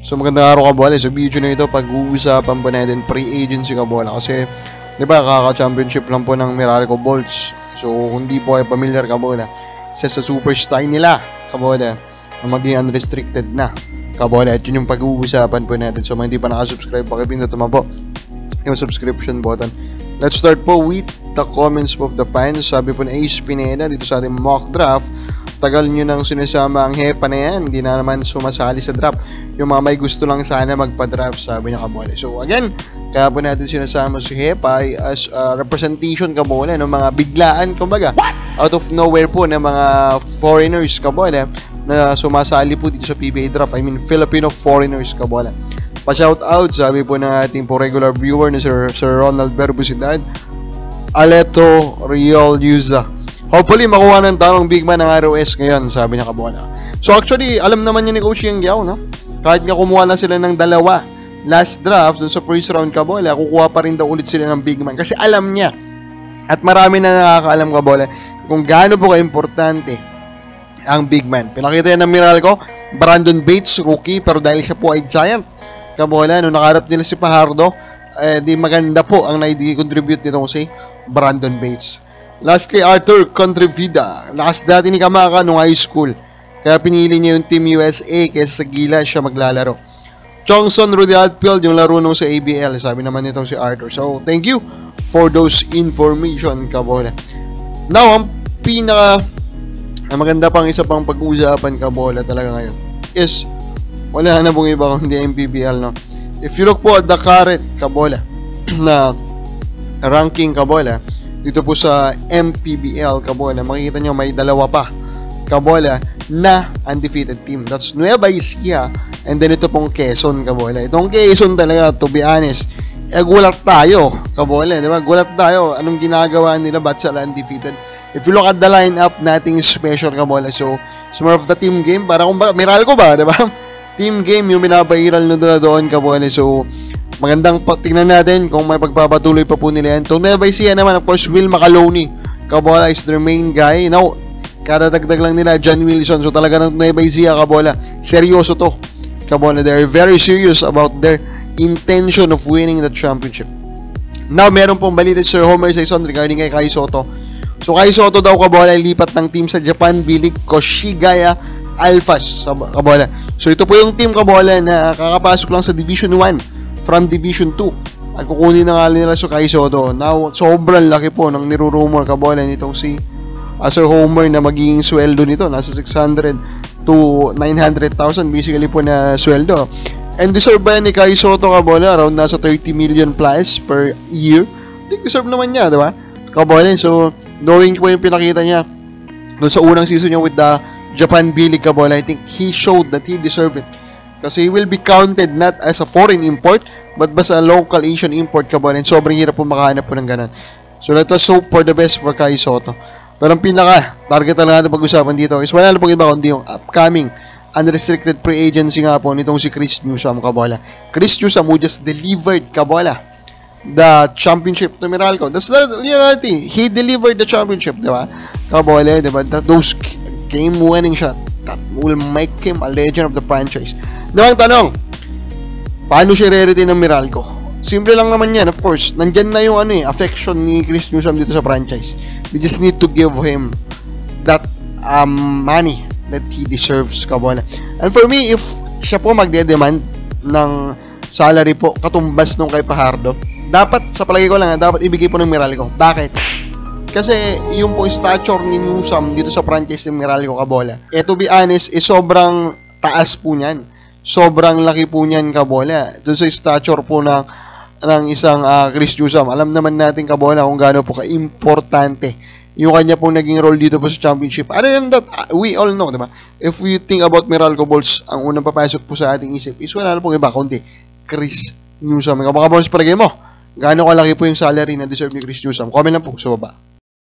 So magandang araw kabola. Sa video na ito, pag-uusapan po natin pre-agency kabola. Kasi, di ba, kaka-championship lang po ng Meralco Bolts. So, kung di po kayo familiar kabola, isa sa superstar nila kabola, na maging unrestricted na kabola. At yun yung pag-uusapan po natin. So, mga hindi pa nakasubscribe, pakipindot naman po yung subscription button. Let's start po with the comments of the fans. Sabi po na Ace Pineda dito sa ating mock draft. Tagal nyo nang sinasama ang hepa na yan, hindi na naman sumasali sa draft. Yung mga may gusto lang sana magpa-draft, sabi niya kabola. So again, kaya po natin sinasama si Hepa as representation kabola ng mga biglaan, kumbaga, out of nowhere po ng mga foreigners kabola na sumasali po dito sa PBA draft. I mean Filipino foreigners kabola. Pa-shout out, sabi po ng ating po regular viewer na Sir Ronald Berbusidad, Aleto Riol Yuza. Hopefully, makuha ng tamang big man ng ROS ngayon, sabi niya kabola. So actually, alam naman niya ni Coach Yang Giao, no? Kahit nga kumuha na sila ng dalawa last draft, dun sa first round kabola, kukuha pa rin daw ulit sila ng big man. Kasi alam niya, at marami na nakakaalam kabola, kung gaano po ka-importante ang big man. Pinakita yan ng Meralco, Brandon Bates, rookie, pero dahil siya po ay giant kabola, nung nakarap nila si Fajardo, di maganda po ang na-contribute nito si Brandon Bates. Lastly, Arthur Contrevida. Last dati ni Kamaka nung high school. Kaya pinili niya yung Team USA kaysa sa Gilas siya maglalaro. Chongson Rudy Outfield, yung laro nung sa ABL. Sabi naman nitong si Arthur. So, thank you for those information, kabola. Now, ang maganda pang isa pang pag-uusapan, kabola, talaga ngayon is, wala na pong iba kundi ang PBL, no? If you look po at the current, kabola, na ranking, kabola, dito po sa MPBL kabola, makikita nyo may dalawa pa kabola na undefeated team. That's Nueva Ecija and then ito pong Quezon kabola. Itong Quezon talaga, to be honest, gulat tayo kabola, diba? Gulat tayo anong ginagawa nila, ba't sila undefeated. If you look at the lineup, nating special kabola. So, it's more of the team game, para kung Meralco ba, diba? Team game yung binabairal na doon kabola. So, magandang tingnan natin kung may pagpapatuloy pa po nila yan. Itong Nueva Ecija naman, of course, Will Macaloni kabola is their main guy. Now, kadadagdag lang nila John Wilson. So talaga ng Nueva Ecija kabola, seryoso to kabola. They are very serious about their intention of winning the championship. Now, meron pong balita Sir Homer Saison regarding kay Kai Soto. So Kai Soto daw kabola lipat ng team sa Japan Bilig Koshigaya Alphas kabola. So ito po yung team kabola na kakapasok lang sa Division 1 from Division 2. At kukunin na nga nila sa Kai Soto. Now, sobrang laki po ng nirurumor kabola nitong si Sir Homer na magiging sweldo nito. Nasa 600 to 900,000 basically po na sweldo. And deserve ba ni Kai Soto kabola? Around nasa 30 million plus per year. I think deserve naman niya, diba? Kabola. So, knowing po yung pinakita niya doon sa unang season niya with the Japan B-League kabola, I think he showed that he deserved it. Kasi he will be counted not as a foreign import, but as a local Asian import kabola. And sobrang hirap po makahanap po ng ganun. So let us hope for the best for Kai Soto. Pero ang pinaka-target na natin pag-usapan dito is wala na pong iba kundi yung upcoming unrestricted free agency nga po nitong si Chris Newsome kabola. Chris Newsome who just delivered kabola the championship to Meralco. That's the reality. He delivered the championship, diba? Kabola, diba? Those game-winning shot that will make him a legend of the franchise. Diba ang tanong, paano siya re-retain ng Meralco? Simple lang naman yan, of course. Nandyan na yung affection ni Chris Newsome dito sa franchise. They just need to give him that money that he deserves, kabola. And for me, if siya po magde-demand ng salary po katumbas nung kay Fajardo, dapat, sa palagi ko lang, dapat ibigay po ng Meralco. Bakit? Kasi yung po stature ni Newsome dito sa franchise ng Meralco kabola, to be honest, sobrang taas po niyan. Sobrang laki po niyan kabola. Doon sa stature po ng isang Chris Newsome. Alam naman natin kabola kung gaano po ka-importante yung kanya pong naging role dito po sa championship. Other than that, we all know, diba? If we think about Meralco Bolts, ang unang papasok po sa ating isip is wala na pong iba kundi Chris Newsome. Kapag Bolts, palagay mo, gaano kalaki po yung salary na deserve ni Chris Newsome? Comment lang po sa baba.